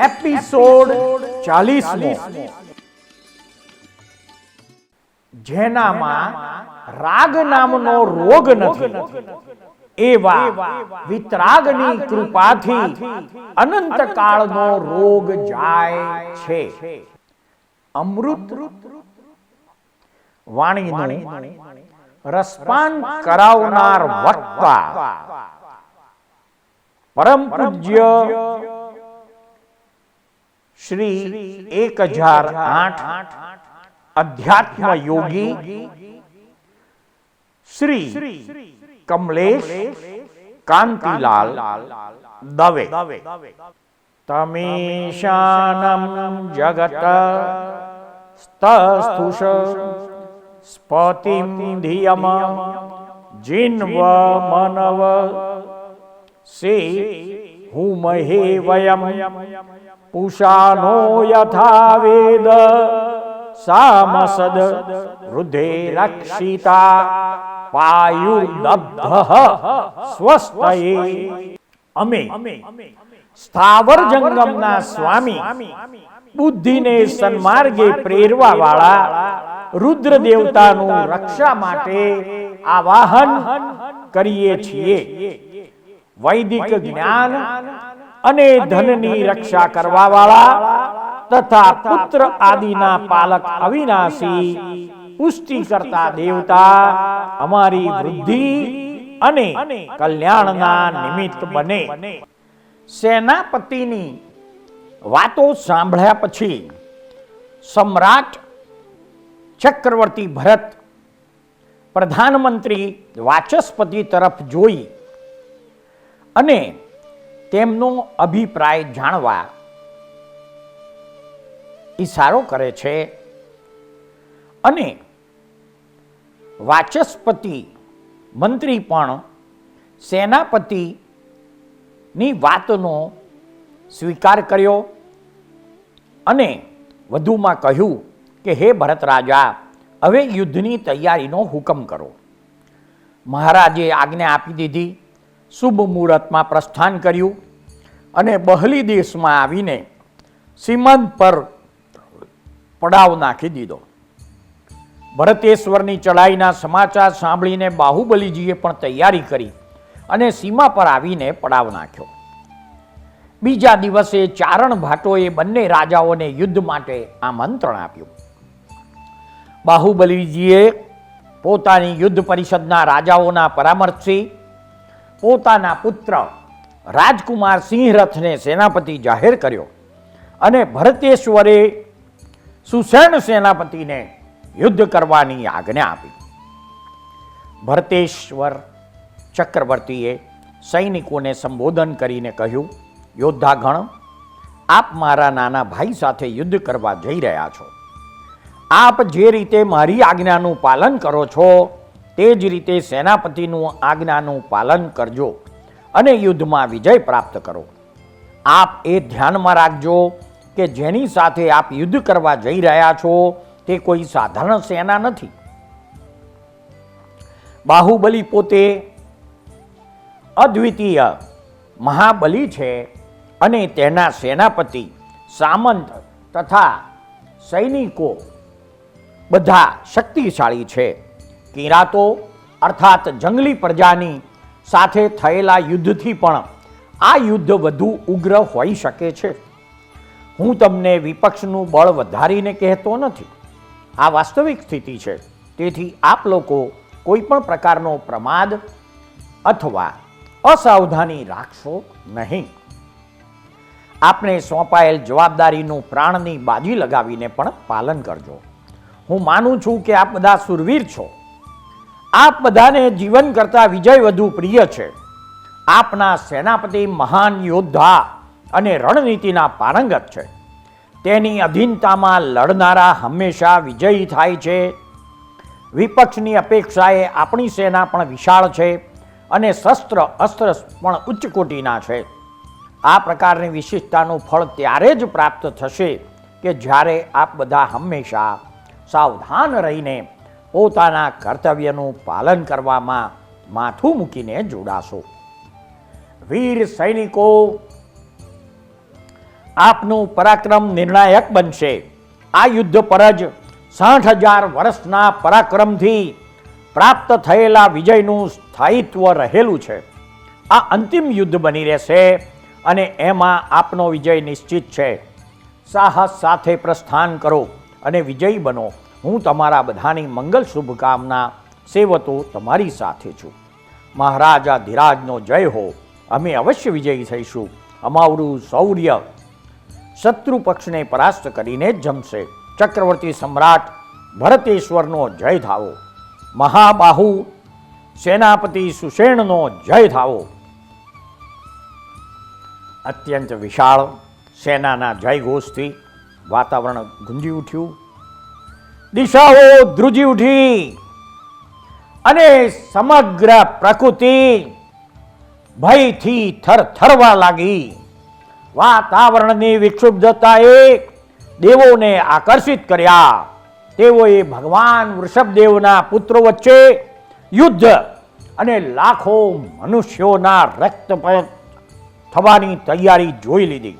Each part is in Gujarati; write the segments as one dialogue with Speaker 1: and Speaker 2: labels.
Speaker 1: એપિસોડ 40મો, જેનામાં રાગ નામનો રોગ નથી, એવા વિતરાગની કૃપાથી અનંત કાળનો રોગ જાય છે. અમૃત વાણીનું રસપાન કરાવનાર વક્તા પરમ પૂજ્ય શ્રી 1008 અધ્યાત્મ યોગી શ્રી કમલેશ કાંતિલાલ દવે. તમીશાનમ જગત સ્તસ્તુષ સ્પતિમ ધિયમ જિન્વ મનવ સે હુમહે વયમ પુષાનો યથા વેદ સામસદ વૃદ્ધે રક્ષિતા પાયુદબ્ધઃ સ્વસ્તયે. અમે સ્થાવર જંગમના સ્વામી, બુદ્ધિને સન્માર્ગે પ્રેરવા વાળા રુદ્ર દેવતાનું રક્ષા માટે આવાહન કરીએ છીએ. વૈદિક જ્ઞાન અને ધનની રક્ષા કરવા વાળા તથા પુત્ર આદિના પાલક અવિનાશી પુષ્ટિ કરતા દેવતા અમારી વૃદ્ધિ અને કલ્યાણના નિમિત્ત બને. સેનાપતિની વાતો સાંભળ્યા પછી સમ્રાટ ચક્રવર્તી ભરત પ્રધાનમંત્રી વાચસ્પતિ તરફ જોઈ અને તેમનો અભિપ્રાય જાણવા ઈશારો કરે છે. અને વાચસ્પતિ મંત્રી પણ સેનાપતિની વાતનો સ્વીકાર કર્યો અને વધુમાં કહ્યું કે હે ભરત રાજા, હવે યુદ્ધની તૈયારીનો હુકમ કરો. મહારાજે આજ્ઞા આપી દીધી. શુભ મુહૂર્તમાં પ્રસ્થાન કર્યું અને બહલી દેશમાં આવીને સીમાંત પર પડાવ નાખી દીધો. ભરતેશ્વરની ચડાઈના સમાચાર સાંભળીને બાહુબલીજીએ પણ તૈયારી કરી અને સીમા પર આવીને પડાવ નાખ્યો. બીજા દિવસે ચારણ ભાટોએ બંને રાજાઓને યુદ્ધ માટે આમંત્રણ આપ્યું. બાહુબલીજીએ પોતાની યુદ્ધ પરિષદના રાજાઓના પરામર્શથી પોતાના પુત્ર રાજકુમાર સિંહરથને સેનાપતિ જાહેર કર્યો અને ભરતેશ્વરે સુસેન સેનાપતિને યુદ્ધ કરવાની આજ્ઞા આપી. ભરતેશ્વર ચક્રવર્તીએ સૈનિકોને સંબોધન કરીને કહ્યું, યોદ્ધાગણ, આપ મારા નાના ભાઈ સાથે યુદ્ધ કરવા જઈ રહ્યા છો. આપ જે રીતે મારી આજ્ઞાનું પાલન કરો છો તે જ રીતે સેનાપતિનું આજ્ઞાનું પાલન કરજો અને યુદ્ધમાં વિજય પ્રાપ્ત કરો. આપ એ ધ્યાનમાં રાખજો કે જેની સાથે આપ યુદ્ધ કરવા જઈ રહ્યા છો તે કોઈ સાધારણ સેના નથી. બાહુબલી પોતે અદ્વિતીય મહાબલી છે અને તેના સેનાપતિ, સામંત તથા સૈનિકો બધા શક્તિશાળી છે. કિરાતો અર્થાત જંગલી પ્રજાની સાથે થયેલા યુદ્ધથી પણ આ યુદ્ધ વધુ ઉગ્ર હોઈ શકે છે. હું તમને વિપક્ષનું બળ વધારીને કહેતો નથી, આ વાસ્તવિક સ્થિતિ છે. તેથી આપ લોકો કોઈ પણ પ્રકારનો પ્રમાદ અથવા અસાવધાની રાખશો નહીં. આપને સોંપાયેલ જવાબદારીનું પ્રાણની બાજી લગાવીને પણ પાલન કરજો. હું માનું છું કે આપ બધા સુરવીર છો. આપ બધાને જીવન કરતા વિજય વધુ પ્રિય છે. આપના સેનાપતિ મહાન યોદ્ધા અને રણનીતિના પારંગત છે. તેની અધીનતામાં લડનારા હંમેશા વિજયી થાય છે. વિપક્ષની અપેક્ષાએ આપણી સેના પણ વિશાળ છે અને શસ્ત્ર અસ્ત્ર પણ ઉચ્ચ કોટીના છે. આ પ્રકારની વિશિષ્ટતાનું ફળ ત્યારે જ પ્રાપ્ત થશે કે જ્યારે આપ બધા હંમેશા સાવધાન રહીને પોતાના કર્તવ્યનું પાલન કરવામાં માથું મૂકીને જોડાશો. વીર સૈનિકો, આપનું પરાક્રમ નિર્ણાયક બનશે. આ યુદ્ધ પર જ 60,000 વર્ષના પરાક્રમથી પ્રાપ્ત થયેલા વિજયનું સ્થાયિત્વ રહેલું છે. આ અંતિમ યુદ્ધ બની રહેશે અને એમાં આપનો વિજય નિશ્ચિત છે. સાહસ સાથે પ્રસ્થાન કરો અને વિજયી બનો. હું તમારા બધાની મંગલ શુભકામના સેવતો તમારી સાથે છું. મહારાજા ધીરાજનો જય હો. અમે અવશ્ય વિજયી થઈશું. અમારું શૌર્ય શત્રુ પક્ષને પરાસ્ત કરીને જમશે. ચક્રવર્તી સમ્રાટ ભરતેશ્વરનો જય થાવો. મહાબાહુ સેનાપતિ સુષેણનો જય થાવો. અત્યંત વિશાળ સેનાના જયઘોષથી વાતાવરણ ગુંજી ઉઠ્યું. દિશાઓ ધ્રુજી ઉઠી અને સમગ્ર પ્રકૃતિ ભયથી થરથરવા લાગી. વાતાવરણની વિક્ષુબ્ધતાએ દેવોને આકર્ષિત કર્યા. તેઓએ ભગવાન વૃષભદેવના પુત્રો વચ્ચે યુદ્ધ અને લાખો મનુષ્યોના રક્તપાત થવાની તૈયારી જોઈ લીધી.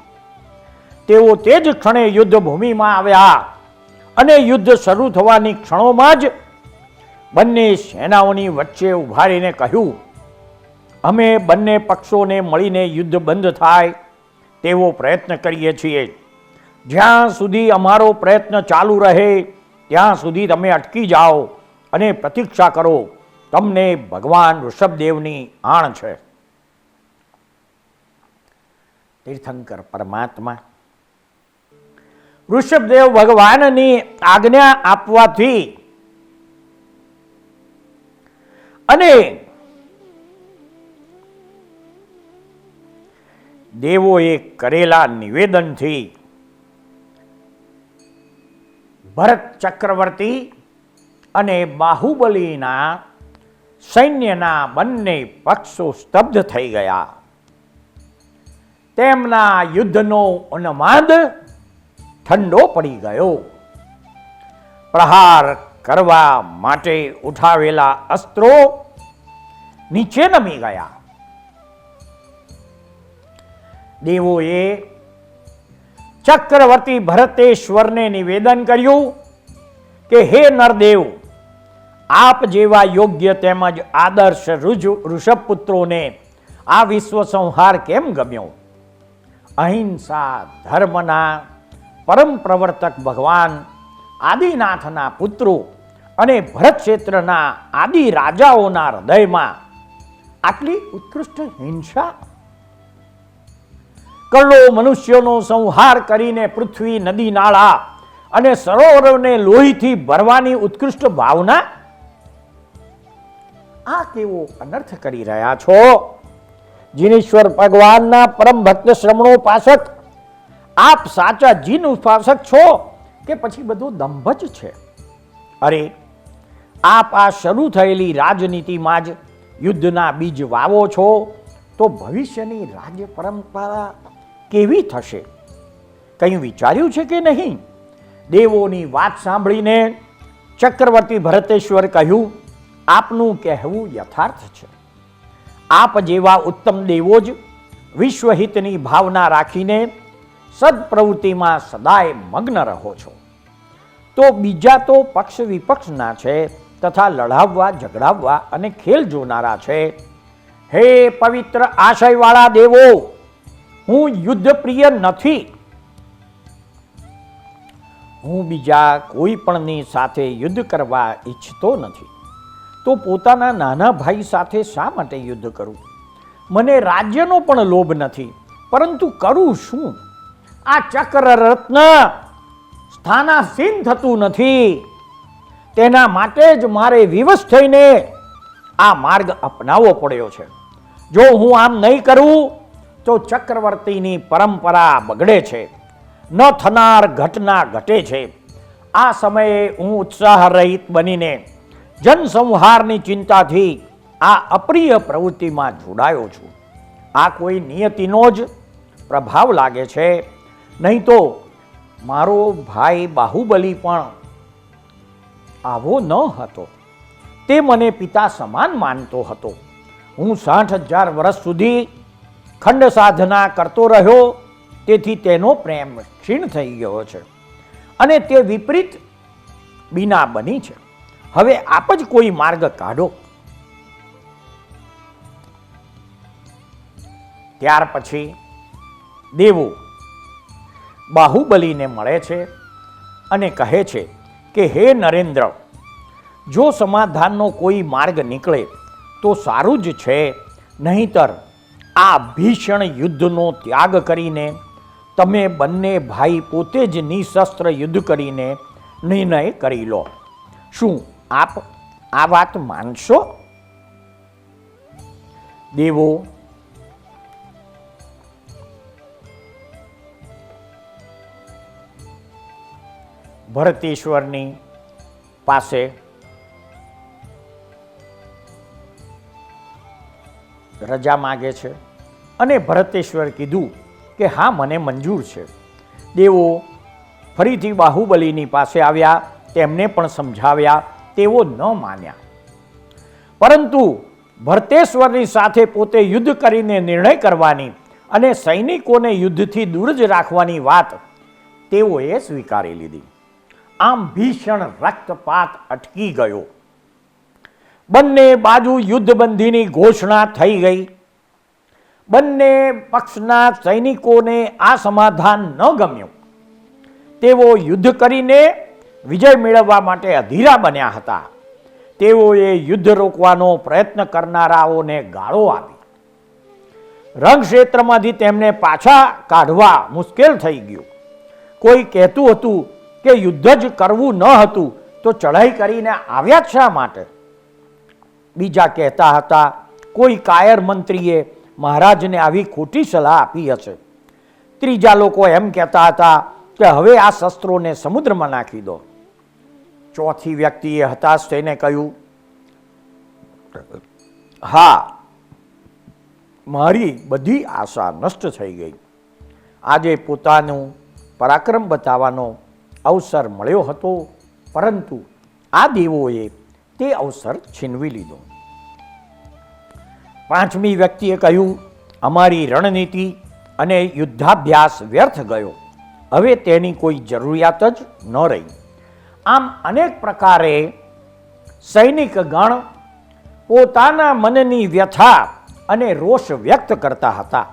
Speaker 1: તેઓ તે જ ક્ષણે યુદ્ધ ભૂમિમાં આવ્યા અને યુદ્ધ શરૂ થવાની ક્ષણોમાં જ બંને સેનાઓની વચ્ચે ઉભા રહીને કહ્યું, અમે બંને પક્ષોને મળીને યુદ્ધ બંધ થાય તેવો પ્રયત્ન કરીએ છીએ. જ્યાં સુધી અમારો પ્રયત્ન ચાલુ રહે ત્યાં સુધી તમે અટકી જાઓ અને પ્રતીક્ષા કરો. તમને ભગવાન ઋષભદેવની આણ છે. તીર્થંકર પરમાત્મા ઋષભદેવ ભગવાનની આજ્ઞા આપવાથી અને દેવોએ કરેલા નિવેદનથી ભરત ચક્રવર્તી અને બાહુબલીના સૈન્યના બંને પક્ષો સ્તબ્ધ થઈ ગયા. તેમના યુદ્ધનો ઉન્માદ ઠંડો પડી ગયો. પ્રહાર કરવા માટે ઉઠાવેલા અસ્ત્રો નીચે નમી ગયા. દેવોએ ચક્રવર્તી ભરતેશ્વરને નિવેદન કર્યું કે હે નરદેવ, આપ જેવા યોગ્ય તેમજ આદર્શ ઋષભપુત્રોને આ વિશ્વ સંહાર કેમ ગમ્યો? અહિંસા ધર્મના પરમ પ્રવર્તક ભગવાન આદિનાથના પુત્રો અને ભરત ક્ષેત્રના આદિ રાજાઓના હૃદયમાં આટલી ઉત્કૃષ્ટ હિંસા? કરોડો મનુષ્યોનો સંહાર કરીને પૃથ્વી, નદી, નાળા અને સરોવરોને લોહીથી ભરવાની ઉત્કૃષ્ટ ભાવના? આ કેવો અનર્થ કરી રહ્યા છો? જીનેશ્વર ભગવાનના પરમ ભક્ત શ્રમણોપાસક આપ સાચા જીન ઉપાસક છો કે પછી બધું દંભ જ છે? અરે, આપ આ શરૂ થયેલી રાજનીતિમાં જ યુદ્ધના બીજ વાવો છો તો ભવિષ્યની રાજ્ય પરંપરા કેવી થશે? કંઈ વિચાર્યું છે કે નહીં? દેવોની વાત સાંભળીને ચક્રવર્તી ભરતેશ્વર કહ્યું, આપનું કહેવું યથાર્થ છે. આપ જેવા ઉત્તમ દેવો જ વિશ્વહિતની ભાવના રાખીને સદપ્રવૃત્તિમાં સદાય મગ્ન રહો છો. તો બીજા તો પક્ષ વિપક્ષના છે તથા લડાવવા, ઝઘડાવવા અને ખેલ જોનારા છે. હે પવિત્ર આશયવાળા દેવો, હું યુદ્ધપ્રિય નથી. હું બીજા કોઈ પણની સાથે યુદ્ધ કરવા ઈચ્છતો નથી. તો પોતાના નાના ભાઈ સાથે શા માટે યુદ્ધ કરું? મને રાજ્યનો પણ લોભ નથી, પરંતુ કરું શું? આ ચક્રરત્ન સ્થાનાસીન થતું નથી. તેના માટે જ મારે વિવશ થઈને આ માર્ગ અપનાવવો પડ્યો છે. જો હું આમ નહીં કરું તો ચક્રવર્તીની પરંપરા બગડે છે, ન થનાર ઘટના ઘટે છે. આ સમયે હું ઉત્સાહ રહિત બનીને જનસંહારની ચિંતાથી આ અપ્રિય પ્રવૃત્તિમાં જોડાયો છું. આ કોઈ નિયતિનો જ પ્રભાવ લાગે છે. નહીં તો મારો ભાઈ બાહુબલી પણ આવો ન હતો. તે મને પિતા સમાન માનતો હતો. હું 60,000 વર્ષ સુધી ખંડ સાધના કરતો રહ્યો તેથી તેનો પ્રેમ ક્ષીણ થઈ ગયો છે અને તે વિપરીત બીના બની છે. હવે આપ જ કોઈ માર્ગ કાઢો. ત્યાર પછી દેવો બાહુબલીને મળે છે અને કહે છે કે હે નરેન્દ્ર, જો સમાધાનનો કોઈ માર્ગ નીકળે તો સારું જ છે, નહીંતર આ ભીષણ યુદ્ધનો ત્યાગ કરીને તમે બંને ભાઈ પોતે જ નિશસ્ત્ર યુદ્ધ કરીને નિર્ણય કરી લો. શું આપ આ વાત માનશો? દેવો ભરતેશ્વરની પાસે રજા માગે છે અને ભરતેશ્વર કીધું કે હા, મને મંજૂર છે. દેવો ફરીથી બાહુબલીની પાસે આવ્યા, તેમને પણ સમજાવ્યા, તેઓ ન માન્યા. પરંતુ ભરતેશ્વરની સાથે પોતે યુદ્ધ કરીને નિર્ણય કરવાની અને સૈનિકોને યુદ્ધથી દૂર જ રાખવાની વાત તેઓએ સ્વીકારી લીધી. આમ ભીષણ રક્તપાત અટકી ગયો. બંને બાજુ યુદ્ધબંધીની ઘોષણા થઈ ગઈ. બંને પક્ષના સૈનિકોને આ સમાધાન ન ગમ્યું. તેઓ યુદ્ધ કરીને વિજય મેળવવા માટે અધીરા બન્યા હતા. તેઓએ યુદ્ધ રોકવાનો પ્રયત્ન કરનારાઓને ગાળો આપી. રણક્ષેત્રમાંથી તેમને પાછા કાઢવા મુશ્કેલ થઈ ગયું. કોઈ કહેતું હતું કે યુદ્ધ જ કરવું ન હતું તો ચઢાઈ કરીને આવ્યા શા માટે? બીજા કહેતા હતા કોઈ કાયર મંત્રીએ મહારાજને આવી ખોટી સલાહ આપી હશે. ત્રીજા લોકો એમ કહેતા હતા કે હવે આ શસ્ત્રોને સમુદ્રમાં નાખી દો. ચોથી વ્યક્તિએ હતાશ થઈને કહ્યું, હા, મારી બધી આશા નષ્ટ થઈ ગઈ. આજે પોતાનું પરાક્રમ બતાવવાનો અવસર મળ્યો હતો, પરંતુ આ દેવોએ તે અવસર છીનવી લીધો. પાંચમી વ્યક્તિએ કહ્યું, અમારી રણનીતિ અને યુદ્ધાભ્યાસ વ્યર્થ ગયો. હવે તેની કોઈ જરૂરિયાત જ ન રહી. આમ અનેક પ્રકારે સૈનિક ગણ પોતાના મનની વ્યથા અને રોષ વ્યક્ત કરતા હતા.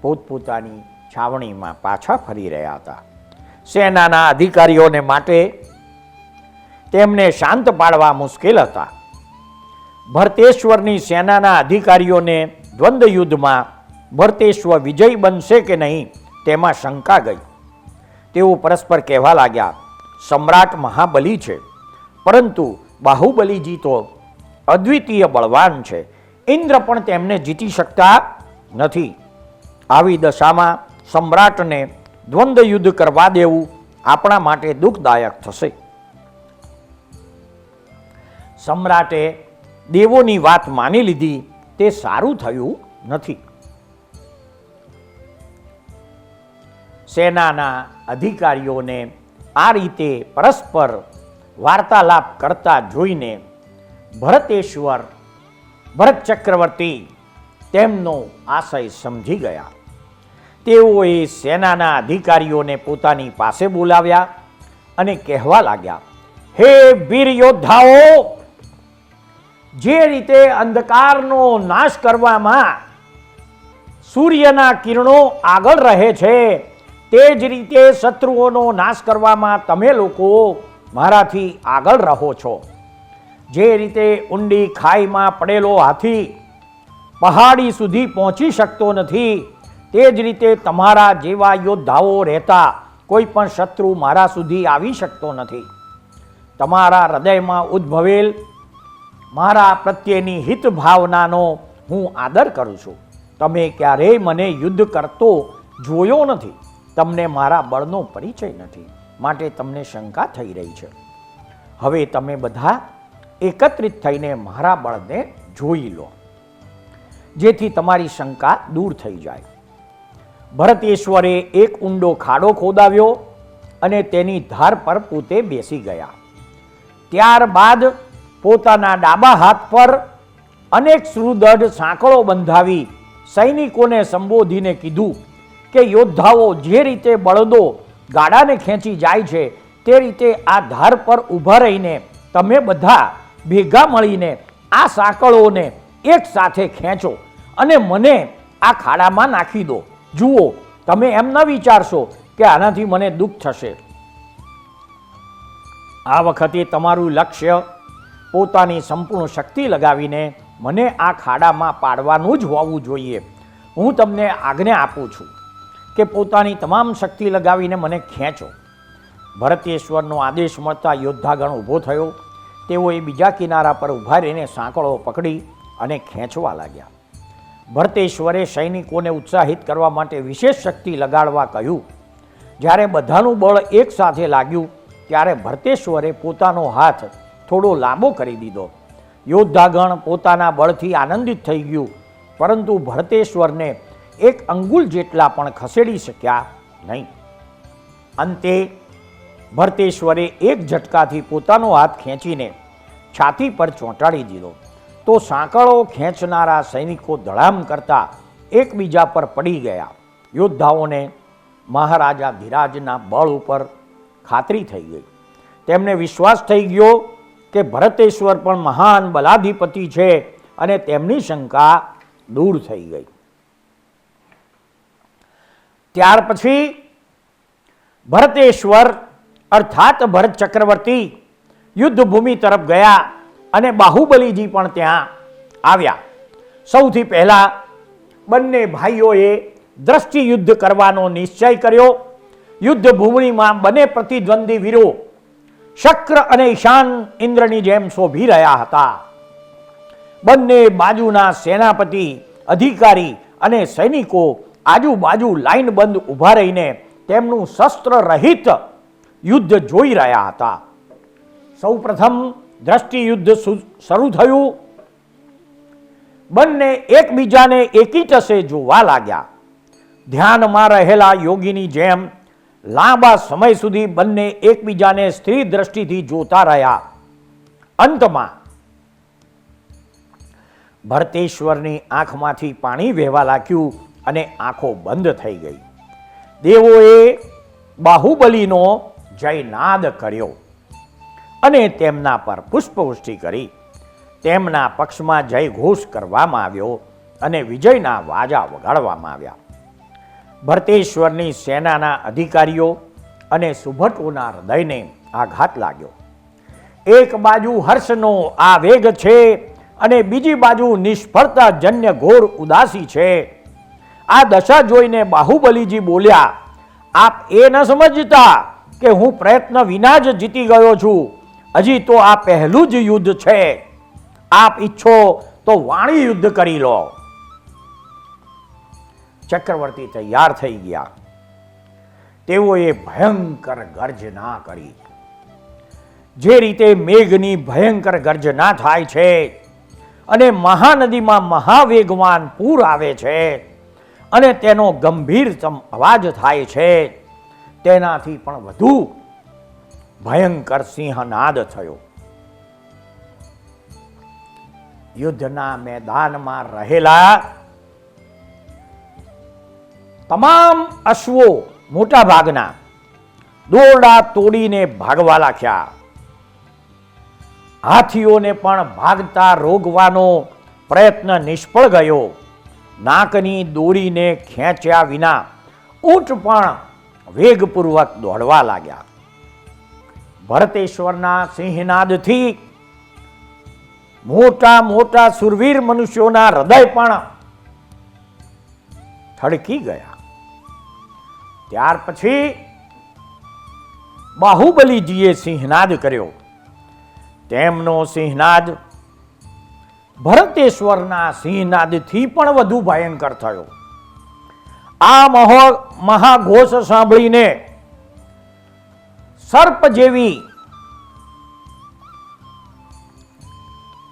Speaker 1: પોતપોતાની છાવણીમાં પાછા ફરી રહ્યા હતા. સેનાના અધિકારીઓને માટે તેમને શાંત પાડવા મુશ્કેલ હતા. ભરતેશ્વરની સેનાના અધિકારીઓને દ્વંદ્વ યુદ્ધમાં ભરતેશ્વર વિજય બનશે કે નહીં તેમાં શંકા ગઈ. તેઓ પરસ્પર કહેવા લાગ્યા, સમ્રાટ મહાબલી છે, પરંતુ બાહુબલીજી તો અદ્વિતીય બળવાન છે. ઇન્દ્ર પણ તેમને જીતી શકતા નથી. આવી દશામાં સમ્રાટને દ્વંદ્વ યુદ્ધ કરવા દેવું આપણા માટે દુઃખદાયક થશે. સમ્રાટે દેવોની વાત માની લીધી તે સારું થયું નથી. સેનાના અધિકારીઓને આ રીતે પરસ્પર વાર્તાલાપ કરતા જોઈને ભરત ચક્રવર્તી તેમનો આશય સમજી ગયા. તેઓએ સેનાના અધિકારીઓને પોતાની પાસે બોલાવ્યા અને કહેવા લાગ્યા, હે વીર યોદ્ધાઓ, જે રીતે અંધકારનો નાશ કરવામાં સૂર્યના કિરણો આગળ રહે છે, તે જ રીતે શત્રુઓનો નાશ કરવામાં તમે લોકો મારાથી આગળ રહો છો. જે રીતે ઊંડી ખાઈમાં પડેલો હાથી પહાડી સુધી પહોંચી શકતો નથી, તે જ રીતે તમારા જેવા યોદ્ધાઓ રહેતા કોઈ પણ શત્રુ મારા સુધી આવી શકતો નથી. તમારા હૃદયમાં ઉદ્ભવેલ મારા પ્રત્યેની હિત ભાવનાનો હું આદર કરું છું. તમે ક્યારેય મને યુદ્ધ કરતો જોયો નથી. તમને મારા બળનો પરિચય નથી, માટે તમને શંકા થઈ રહી છે. હવે તમે બધા એકત્રિત થઈને મારા બળને જોઈ લો, જેથી તમારી શંકા દૂર થઈ જાય. ભરતેશ્વરે એક ઊંડો ખાડો ખોદાવ્યો અને તેની ધાર પર પોતે બેસી ગયા. ત્યારબાદ પોતાના ડાબા હાથ પર અનેક સુદૃઢ સાંકળો બંધાવી સૈનિકોને સંબોધીને કીધું કે યોદ્ધાઓ જે રીતે બળદો ગાડાને ખેંચી જાય છે તે રીતે આ ધાર પર ઊભા રહીને તમે બધા ભેગા મળીને આ સાંકળોને એક સાથે ખેંચો અને મને આ ખાડામાં નાખી દો. જુઓ, તમે એમ ન વિચારશો કે આનાથી મને દુઃખ થશે. આ વખતે તમારું લક્ષ્ય પોતાની સંપૂર્ણ શક્તિ લગાવીને મને આ ખાડામાં પાડવાનું જ હોવું જોઈએ. હું તમને આજ્ઞા આપું છું કે પોતાની તમામ શક્તિ લગાવીને મને ખેંચો. ભરતેશ્વરનો આદેશ મળતા યોદ્ધાગણ ઊભો થયો. તેઓએ બીજા કિનારા પર ઊભા રહીને સાંકળો પકડી અને ખેંચવા લાગ્યા. ભરતેશ્વરે સૈનિકોને ઉત્સાહિત કરવા માટે વિશેષ શક્તિ લગાડવા કહ્યું. જ્યારે બધાનું બળ એક સાથે લાગ્યું ત્યારે ભરતેશ્વરે પોતાનો હાથ થોડો લાંબો કરી દીધો. યોદ્ધાગણ પોતાના બળથી આનંદિત થઈ ગયું, પરંતુ ભરતેશ્વરને એક અંગુલ જેટલા પણ ખસેડી શક્યા નહીં. અંતે ભરતેશ્વરે એક ઝટકાથી પોતાનો હાથ ખેંચીને છાતી પર ચોંટાડી દીધો. તો સાંકળો ખેંચનારા સૈનિકો ધડામ કરતા એકબીજા પર પડી ગયા. યોદ્ધાઓને મહારાજા ધીરાજના બળ ઉપર ખાતરી થઈ ગઈ. તેમને વિશ્વાસ થઈ ગયો કે ભરતેશ્વર પણ મહાન બલાધિપતિ છે અને તેમની શંકા દૂર થઈ ગઈ. ત્યાર પછી ભરતેશ્વર અર્થાત ભરત ચક્રવર્તી યુદ્ધભૂમિ તરફ ગયા અને બાહુબલીજી પણ ત્યાં આવ્યા. સૌથી પહેલા બંને ભાઈઓએ દ્રષ્ટિ યુદ્ધ કરવાનો નિશ્ચય કર્યો. યુદ્ધભૂમિમાં બંને પ્રતિદ્વંદી વીરો શક્ર અને ઈશાન ઇન્દ્રની જેમ શોભી રહ્યા હતા. બંને બાજુના સેનાપતિ, અધિકારી અને સૈનિકો આજુબાજુ લાઈનબંધ ઊભા રહીને તેમનું શસ્ત્ર રહિત યુદ્ધ જોઈ રહ્યા હતા. સૌ પ્રથમ દ્રષ્ટિ યુદ્ધ શરૂ થયું. બંને એકબીજાને એકીટસે જોવા લાગ્યા. ધ્યાનમાં રહેલા યોગીની જેમ લાંબા સમય સુધી બંને એકબીજાને સ્થિર દ્રષ્ટિથી જોતા રહ્યા. અંતમાં ભરતેશ્વરની આંખમાંથી પાણી વહેવા લાગ્યું અને આંખો બંધ થઈ ગઈ. દેવોએ બાહુબલીનો જયનાદ કર્યો અને તેમના પર પુષ્પવૃષ્ટિ કરી. તેમના પક્ષમાં જય ઘોષ કરવામાં આવ્યો અને વિજયના વાજા વગાડવામાં આવ્યા. ભરતેશ્વરની સેનાના અધિકારીઓ અને સુભટોના હૃદયને આઘાત લાગ્યો. એક બાજુ હર્ષનો આવેગ છે અને બીજી બાજુ નિષ્ફળતા જન્ય ઘોર ઉદાસી છે. આ દશા જોઈને બાહુબલીજી બોલ્યા, આપ એ ન સમજતા કે હું પ્રયત્ન વિના જ જીતી ગયો છું. હજી તો આ પહેલું જ યુદ્ધ છે. આપ ઈચ્છો તો વાણી યુદ્ધ કરી લો. ચક્રવર્તી તૈયાર થઈ ગયા. તેઓએ ભયંકર ગર્જના કરી. જે રીતે મેઘની ભયંકર ગર્જના થાય છે અને મહાનદીમાં મહાવેગવાન પૂર આવે છે અને તેનો ગંભીરતમ અવાજ થાય છે, તેનાથી પણ વધુ ભયંકર સિંહનાદ થયો. યુદ્ધના મેદાનમાં રહેલા તમામ અશ્વો મોટા ભાગના દોરડા તોડીને ભાગવા લાગ્યા. હાથીઓને પણ ભાગતા રોકવાનો પ્રયત્ન નિષ્ફળ ગયો. નાકની દોરીને ખેંચ્યા વિના ઊંટ પણ વેગપૂર્વક દોડવા લાગ્યા. ભરતેશ્વરના સિંહનાદથી મોટા મોટા સુરવીર મનુષ્યોના હૃદય પણ થડકી ગયા. ત્યાર પછી બાહુબલીજીએ સિંહનાદ કર્યો. તેમનો સિંહનાદ ભરતેશ્વરના સિંહનાદથી પણ વધુ ભયંકર થયો. આ મહાઘોષ સાંભળીને સર્પ જેવી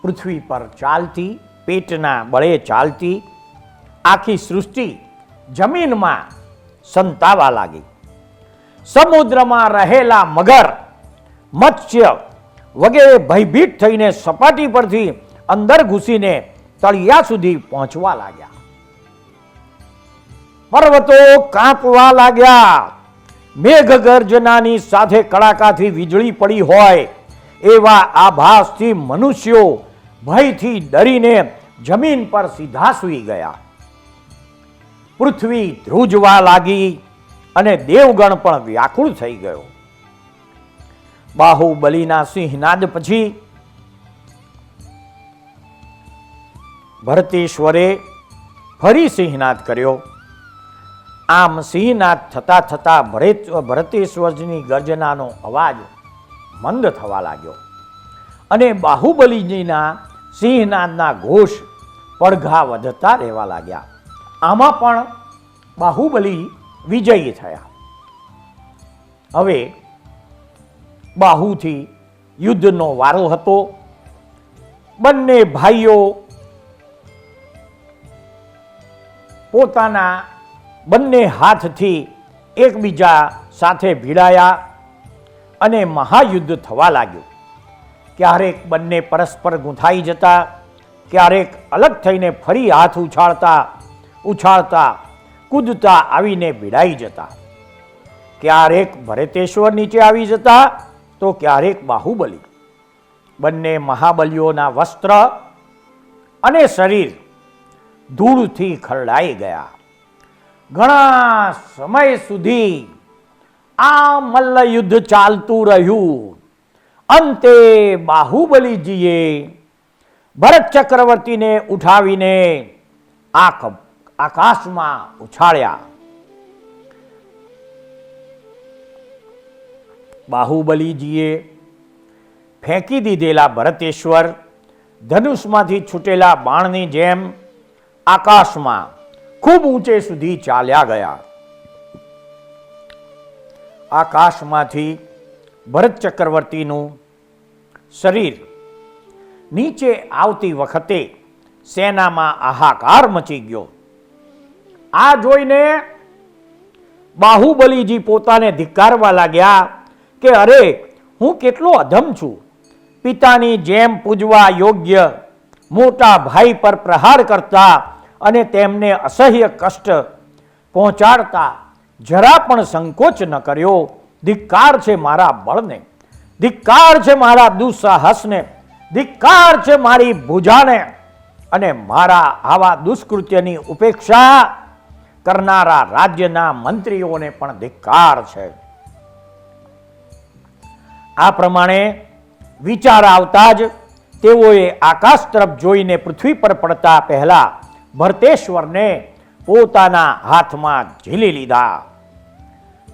Speaker 1: પૃથ્વી પર ચાલતી, પેટના બળે ચાલતી આખી સૃષ્ટિ જમીનમાં સંતાવા લાગી. સમુદ્રમાં રહેલા મગર, મત્સ્ય વગેરે ભયભીત થઈને સપાટી પરથી અંદર ઘૂસીને તળિયા સુધી પહોંચવા લાગ્યા. પર્વતો કાંપવા લાગ્યા. મેઘગર્જનાની સાથે કડાકાથી વીજળી પડી હોય એવા આભાસથી મનુષ્યો ભયથી ડરીને જમીન પર સીધા સૂઈ ગયા. પૃથ્વી ધ્રુજવા લાગી અને દેવગણ પણ વ્યાકુળ થઈ ગયો. બાહુબલીના સિંહનાદ પછી ભરતેશ્વરે ફરી સિંહનાદ કર્યો. આમ સિંહનાદ થતા થતા ભરતેશ્વરની ગર્જનાનો અવાજ મંદ થવા લાગ્યો અને બાહુબલીજીના સિંહનાદના ઘોષ પડઘા વધતા રહેવા લાગ્યા. આમાં પણ બાહુબલી વિજયી થયા. હવે બાહુથી યુદ્ધનો વારો હતો. બંને ભાઈઓ પોતાના બંને હાથથી એકબીજા સાથે ભીડાયા અને મહાયુદ્ધ થવા લાગ્યું. ક્યારેક બંને પરસ્પર ગૂંથાઈ જતા, ક્યારેક અલગ થઈને ફરી હાથ ઉછાળતા કૂદતા આવીને ભીડાઈ જતા. ક્યારેક ભરતેશ્વર નીચે આવી જતા તો ક્યારેક બાહુબલી. બંને મહાબલીઓના વસ્ત્ર અને શરીર ધૂળથી ખરડાઈ ગયા. ઘણા સમય સુધી આ મલ્લયુદ્ધ ચાલતું રહ્યું. અંતે બાહુબલીજીએ ભરત ચક્રવર્તીને ઉઠાવીને આકાશમાં ઉછાળ્યા. બાહુબલીજીએ ફેંકી દીધેલા ભરતેશ્વર ધનુષમાંથી છૂટેલા બાણની જેમ આકાશમાં ખૂબ ઊંચે સુધી ચાલ્યા ગયા. આકાશમાંથી ભરત ચક્રવર્તીનું શરીર નીચે આવતી વખતે સેનામાં હાહાકાર મચી ગયો. આ જોઈને બાહુબલીજી પોતાને ધિક્કારવા લાગ્યા કે અરે, હું કેટલો અધમ છું. પિતાની જેમ પૂજવા યોગ્ય મોટા ભાઈ પર પ્રહાર કરતા અને તેમને અસહ્ય કષ્ટ પહોંચાડતા જરા પણ સંકોચ ન કર્યો. ધિક્કાર છે મારા બળને, ધિક્કાર છે મારા દુસ્સાહસને, ધિક્કાર છે મારી ભુજાને અને મારા આવા દુષ્કૃત્યની ઉપેક્ષા કરનારા રાજ્યના મંત્રીઓને પણ ધિક્કાર છે. આ પ્રમાણે વિચાર આવતા જ તેઓએ આકાશ તરફ જોઈને પૃથ્વી પર પડતા પહેલા ભરતેશ્વરને પોતાના હાથમાં ઝીલી લીધા.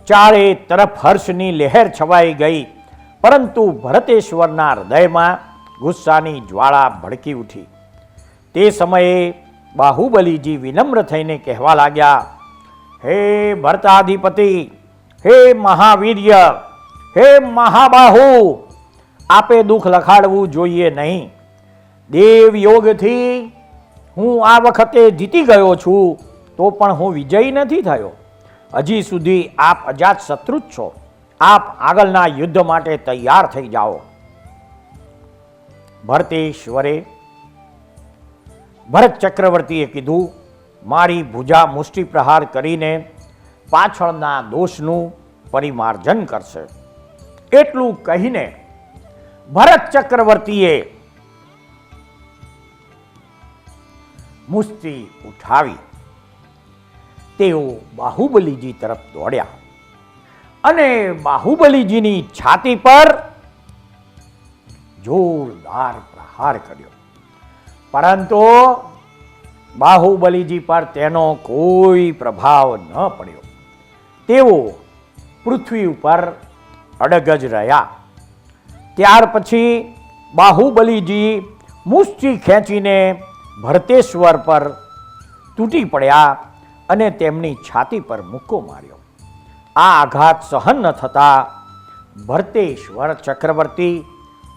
Speaker 1: ચારે તરફ હર્ષની લહેર છવાઈ ગઈ, પરંતુ ભરતેશ્વરના હૃદયમાં ગુસ્સાની જ્વાળા ભડકી ઉઠી. તે સમયે બાહુબલીજી વિનમ્ર થઈને કહેવા લાગ્યા, હે ભરતાધિપતિ, હે મહાવીર્ય, હે મહાબાહુ, આપે દુઃખ લખાડવું જોઈએ નહીં. દેવ યોગથી હું આ વખતે જીતી ગયો છું, તો પણ હું વિજયી નથી થયો. હજી સુધી આપ અજાત શત્રુ જ છો. આપ આગળના યુદ્ધ માટે તૈયાર થઈ જાઓ. ભરતેશ્વરે ભરત ચક્રવર્તીએ કીધું, મારી ભુજા મુષ્ટિ પ્રહાર કરીને પાછળના દોષનું પરિમાર્જન કરશે. એટલું કહીને ભરત ચક્રવર્તીએ મુષ્ટિ ઉઠાવી. તેઓ બાહુબલીજી તરફ દોડ્યા અને બાહુબલીજીની છાતી પર જોરદાર પ્રહાર કર્યો. પરંતુ બાહુબલીજી પર તેનો કોઈ પ્રભાવ ન પડ્યો. તેઓ પૃથ્વી ઉપર અડગ જ રહ્યા. ત્યાર પછી બાહુબલીજી મુષ્ટિ ખેંચીને ભરતેશ્વર પર તૂટી પડ્યા અને તેમની છાતી પર મુક્કો માર્યો. આ આઘાત સહન ન થતા ભરતેશ્વર ચક્રવર્તી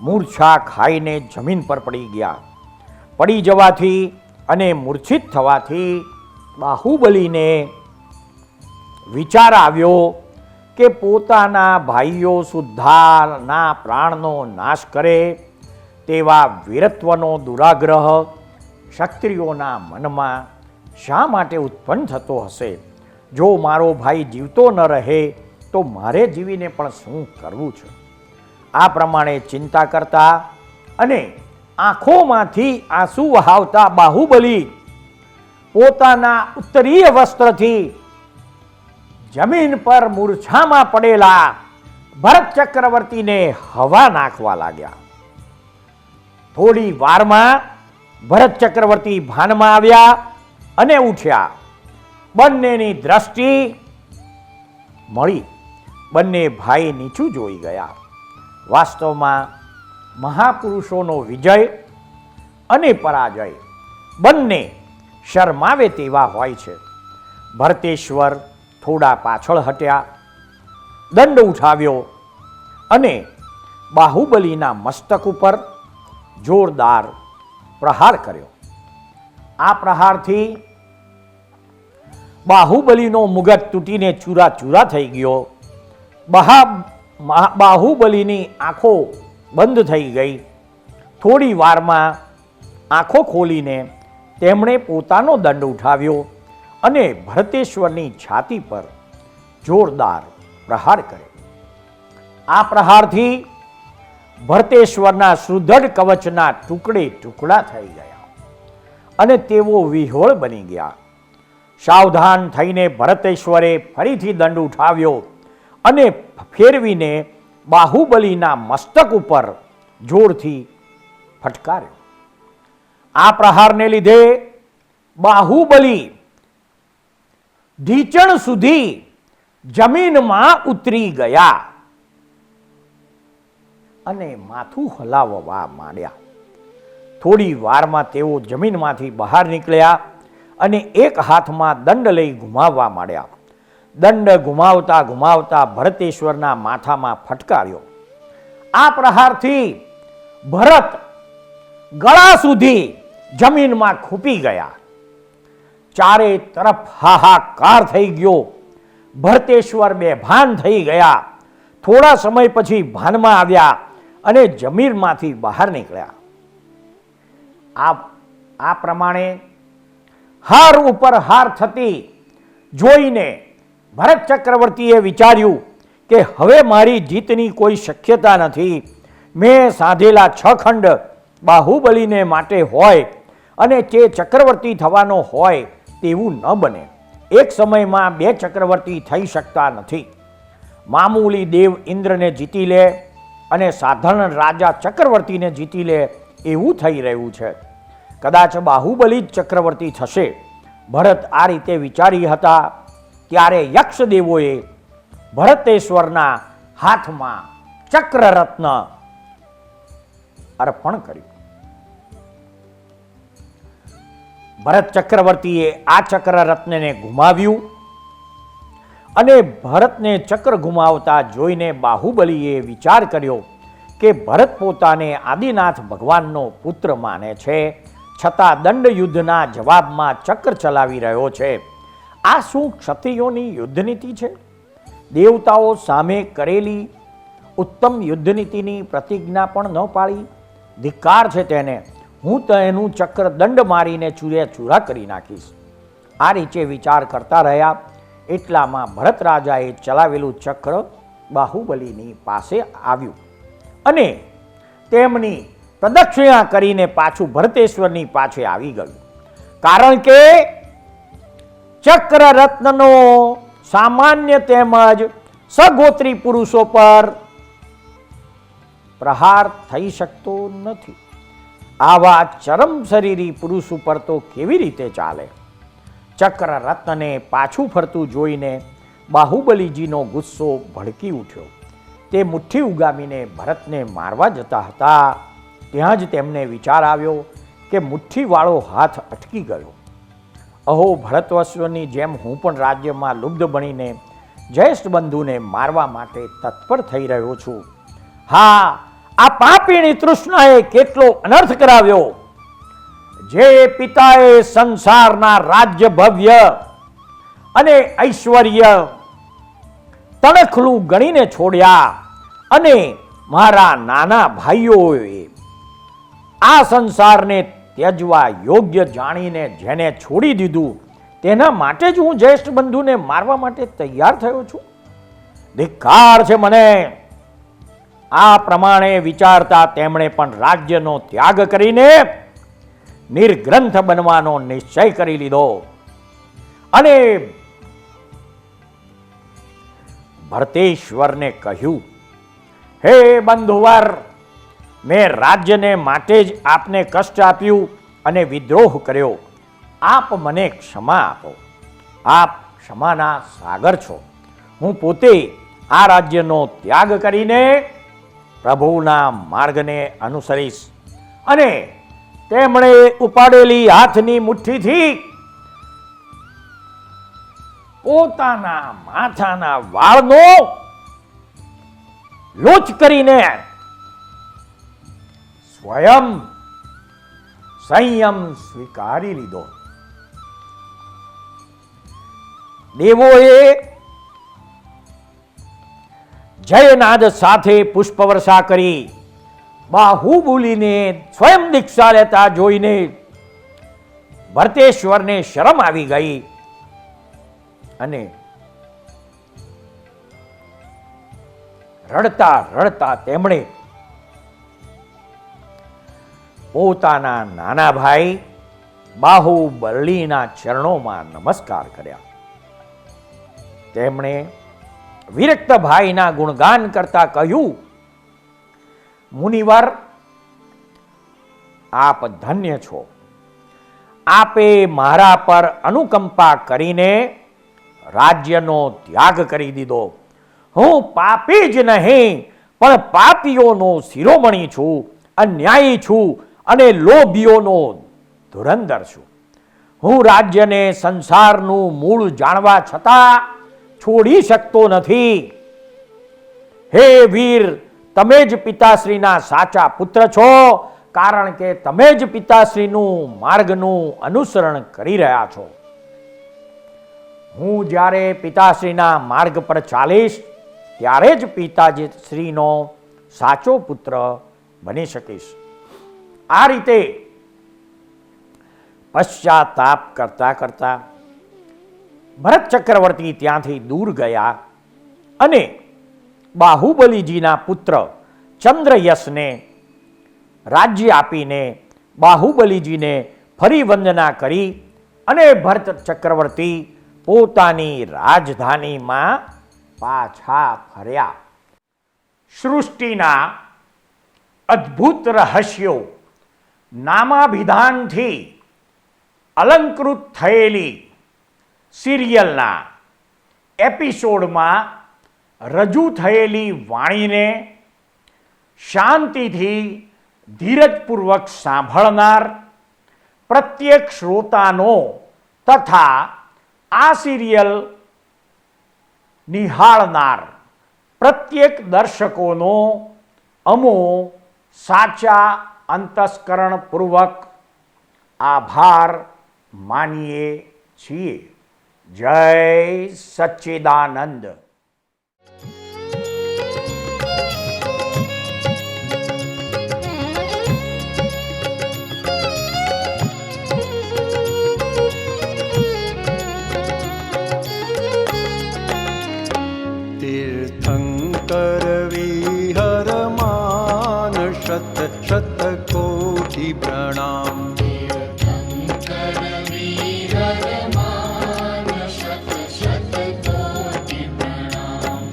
Speaker 1: મૂર્છા ખાઈને જમીન પર પડી ગયા. પડી જવાથી અને મૂર્છિત થવાથી બાહુબલીને વિચાર આવ્યો કે પોતાના ભાઈઓ સુદ્ધાના પ્રાણનો નાશ કરે તેવા વીરત્વનો દુરાગ્રહ ક્ષત્રિયોના મનમાં શા માટે ઉત્પન્ન થતો હશે. જો મારો ભાઈ જીવતો ન રહે તો મારે જીવીને પણ શું કરવું છે? આ પ્રમાણે ચિંતા કરતા અને આંખોમાંથી આંસુ વહાવતા બાહુબલી પોતાના ઉત્તરીય વસ્ત્રથી જમીન પર મૂર્છામાં પડેલા ભરત ચક્રવર્તીને હવા નાખવા લાગ્યા. થોડી વારમાં ભરત ચક્રવર્તી ભાનમાં આવ્યા અને ઉઠ્યા. બંનેની દ્રષ્ટિ મળી. બંને ભાઈ નીચું જોઈ ગયા. વાસ્તવમાં મહાપુરુષોનો વિજય અને પરાજય બંને શરમાવે તેવા હોય છે. ભરતેશ્વર થોડા પાછળ હટ્યા, દંડ ઉઠાવ્યો અને બાહુબલીના મસ્તક ઉપર જોરદાર પ્રહાર કર્યો. આ પ્રહારથી બાહુબલીનો મુગટ તૂટીને ચૂરા ચૂરા થઈ ગયો. બાહુબલીની આંખો બંધ થઈ ગઈ. થોડી વારમાં આંખો ખોલીને તેમણે પોતાનો દંડ ઉઠાવ્યો અને ભરતેશ્વરની છાતી પર જોરદાર પ્રહાર કર્યો. આ પ્રહારથી ભરતેશ્વરના સુદૃઢ કવચના ટુકડે ટુકડા થઈ ગયા અને તેઓ વિહોળ બની ગયા. સાવધાન થઈને ભરતેશ્વરે ફરીથી દંડ ઉઠાવ્યો અને ફેરવીને બાહુબલીના મસ્તક ઉપર જોરથી ફટકાર્યો. આ પ્રહારને લીધે બાહુબલી ઢીચણ સુધી જમીનમાં ઉતરી ગયા અને માથું હલાવવા માંડ્યા. થોડી વારમાં તેઓ જમીનમાંથી બહાર નીકળ્યા અને એક હાથમાં દંડ લઈ ઘુમાવવા માંડ્યા. દંડ ઘુમાવતા ઘુમાવતા ભરતેશ્વરના માથામાં ફટકાર્યો. આ પ્રહારથી ભરત ગળા સુધી જમીનમાં ખૂપી ગયા. ચારે તરફ હાહાકાર થઈ ગયો. ભરતેશ્વર બેભાન થઈ ગયા. થોડા સમય પછી ભાનમાં આવ્યા અને જમીનમાંથી બહાર નીકળ્યા. આ પ્રમાણે હાર ઉપર હાર થતી જોઈને ભરત ચક્રવર્તીએ વિચાર્યું કે હવે મારી જીતની કોઈ શક્યતા નથી. મેં સાધેલા 6 ખંડ બાહુબલીને માટે હોય અને તે ચક્રવર્તી થવાનો હોય તેવું ન બને. એક સમયમાં 2 ચક્રવર્તી થઈ શકતા નથી. મામૂલી દેવ ઇન્દ્રને જીતી લે અને સાધારણ રાજા ચક્રવર્તીને જીતી લે એવું થઈ રહ્યું છે. કદાચ બાહુબલી જ ચક્રવર્તી થશે. ભરત આ રીતે વિચારી હતા ત્યારે યક્ષદેવોએ ભરતેશ્વરના હાથમાં ચક્રરત્ન અર્પણ કર્યું. ભરત ચક્રવર્તીએ આ ચક્રરત્નને ગુમાવ્યું અને ભરતને ચક્ર ગુમાવતા જોઈને બાહુબલીએ વિચાર કર્યો કે ભરત પોતાને આદિનાથ ભગવાનનો પુત્ર માને છે, છતાં દંડ યુદ્ધના જવાબમાં ચક્ર ચલાવી રહ્યો છે. આ શું ક્ષત્રિયોની યુદ્ધનીતિ છે? દેવતાઓ સામે કરેલી ઉત્તમ યુદ્ધનીતિની પ્રતિજ્ઞા પણ ન પાળી. ધિક્કાર છે તેને. હું તો એનું ચક્ર દંડ મારીને ચૂરે ચૂરા કરી નાખીશ. આ રીતે વિચાર કરતા રહ્યા. એટલામાં ભરત રાજાએ ચલાવેલું ચક્ર બાહુબલીની પાસે આવ્યું અને તેમની પ્રદક્ષિણા કરીને પાછું ભરતેશ્વરની પાછે આવી ગયું. કારણ કે ચક્રરત્નનો સામાન્ય તેમજ સગોત્રી પુરુષો પર પ્રહાર થઈ શકતો નથી. આવા ચરમ શરીરી પુરુષ ઉપર તો કેવી રીતે ચાલે? ચક્રરત્નને પાછું ફરતું જોઈને બાહુબલીજીનો ગુસ્સો ભડકી ઉઠ્યો. તે મુઠ્ઠી ઉગામીને ભરતને મારવા જતા હતા. ત્યાં જ તેમને વિચાર આવ્યો કે મુઠ્ઠીવાળો હાથ અટકી ગયો. અહો, ભરતવંશની જેમ હું પણ રાજ્યમાં લુબ્ધ બનીને જ્યેષ્ઠ બંધુને મારવા માટે તત્પર થઈ રહ્યો છું. હા, આ પાપીણી તૃષ્ણાએ કેટલો અનર્થ કરાવ્યો. જે પિતાએ સંસારના રાજ્ય ભવ્ય અને ઐશ્વર્ય તણખલું ગણીને છોડ્યા અને મારા નાના ભાઈઓએ આ સંસારને ત્યજવા યોગ્ય જાણીને જેને છોડી દીધું તેના માટે જ હું જ્યેષ્ઠ બંધુને મારવા માટે તૈયાર થયો છું? ધિક્કાર છે મને. આ પ્રમાણે વિચારતા તેમણે પણ રાજ્યનો ત્યાગ કરીને નિર્ગ્રંથ બનવાનો નિશ્ચય કરી લીધો અને ભરતેશ્વરને કહ્યું, હે બંધુવર, મેં રાજ્યને માટે જ આપને કષ્ટ આપ્યું અને વિદ્રોહ કર્યો. આપ મને ક્ષમા આપો. આપ ક્ષમાના સાગર છો. હું પોતે આ રાજ્યનો ત્યાગ કરીને પ્રભુના માર્ગને અનુસરીશ. અને તેમણે ઉપાડેલી હાથની મુઠ્ઠીથી પોતાના માથાના વાળનો લોચ કરીને સ્વયં સંયમ સ્વીકારી લીધો. દેવોએ જયનાદ સાથે પુષ્પવર્ષા કરી બાહુબલીને સ્વયં દીક્ષા લેતા જોઈને ભરતેશ્વરને શરમ આવી ગઈ અને રડતા રડતા તેમણે પોતાના નાના ભાઈ બાહુબલીના ચરણોમાં નમસ્કાર કર્યા. તેમણે વિરક્ત ભાઈના ગુણગાન કરતા કહ્યું, મુનિવર, આપ ધન્ય છો. આપે મારા પર અનુકંપા કરીને રાજ્યનો ત્યાગ કરી દીધો. હું પાપી જ નહીં પણ પાપીઓનો શિરોમણી છું, અન્યાયી છું અને લોભીઓનો ધુરંધર છું. હું રાજ્યને સંસારનું મૂળ જાણવા છતાં છોડી શકતો નથી. હે વીર, તમે જ પિતાશ્રીના સાચા પુત્ર છો, કારણ કે તમે જ પિતાશ્રીનું માર્ગનું અનુસરણ કરી રહ્યા છો. હું જ્યારે પિતાશ્રીના માર્ગ પર ચાલીશ ત્યારે જ પિતાશ્રીનો સાચો પુત્ર બની શકીશ. આ રીતે પશ્ચાતાપ કરતા કરતા ભરત ચક્રવર્તી ત્યાંથી દૂર ગયા અને બાહુબલીજીના પુત્ર ચંદ્રયશને રાજ્ય આપીને બાહુબલીજીને ફરી વંદના કરી અને ભરત ચક્રવર્તી પોતાની રાજધાનીમાં પાછા ફર્યા. સૃષ્ટિના અદ્ભુત રહસ્યો નામાભિધાનથી અલંકૃત થયેલી સિરિયલના એપિસોડમાં રજૂ થયેલી વાણીને શાંતિથી ધીરજપૂર્વક સાંભળનાર પ્રત્યેક શ્રોતાનો તથા આ સિરિયલ નિહાળનાર પ્રત્યેક દર્શકોનો અમો સાચા અંતસ્કરણપૂર્વક આભાર માનીએ છીએ. જય સચ્ચિદાનંદ.
Speaker 2: तीर्थंकर विहरमान शत शत कोटि प्रणाम.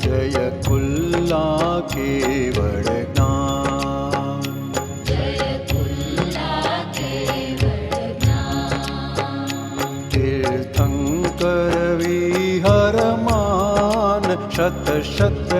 Speaker 2: जय कुल्ला केवल ज्ञान. तीर्थंकर विहरमान शत शत